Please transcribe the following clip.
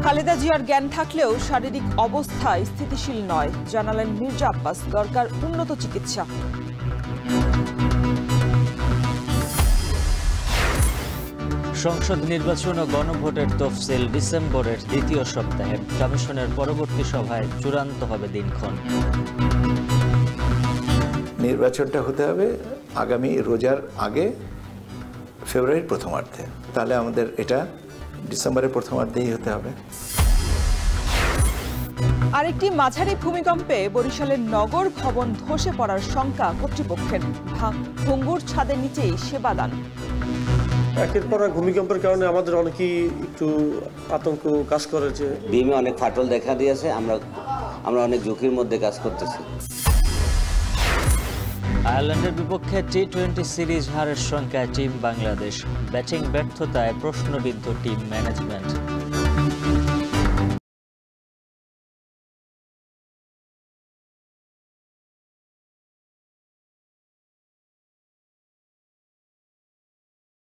খালেদা জিয়ার জ্ঞান থাকলেও শারীরিক অবস্থা স্থিতিশীল নয়, জানালেন মির্জা আব্বাস। দরকার উন্নত চিকিৎসা। সংসদ নির্বাচন ও গণভোটের তফসিল ডিসেম্বরের দ্বিতীয় সপ্তাহে। কমিশনের পরবর্তী সভায় চূড়ান্ত হবে দিনক্ষণ। নির্বাচনটা হতে হবে আগামী রোজার আগে, ফেব্রুয়ারির প্রথমার্ধে। তাহলে আমাদের এটা ডিসেম্বরের প্রথমার্ধেই হতে হবে। আরেকটি মাঝারি ভূমিকম্পে বরিশালের নগর ভবন ধসে পড়ার শঙ্কা কর্তৃপক্ষের। ভঙ্গুর ছাদের নিচেই সেবাদান। একের পর এক ভূমিকম্পের কারণে আমাদের অনেকেই একটু আতঙ্ক কাজ করেছে। বিমে অনেক ফাটল দেখা দিয়েছে, আমরা অনেক ঝুঁকির মধ্যে কাজ করতেছি। আয়ারল্যান্ডের বিপক্ষে টি-20 সিরিজ হারের শঙ্কায় টিম বাংলাদেশ। ব্যাটিং ব্যর্থতায় প্রশ্নবিদ্ধ টিম ম্যানেজমেন্ট।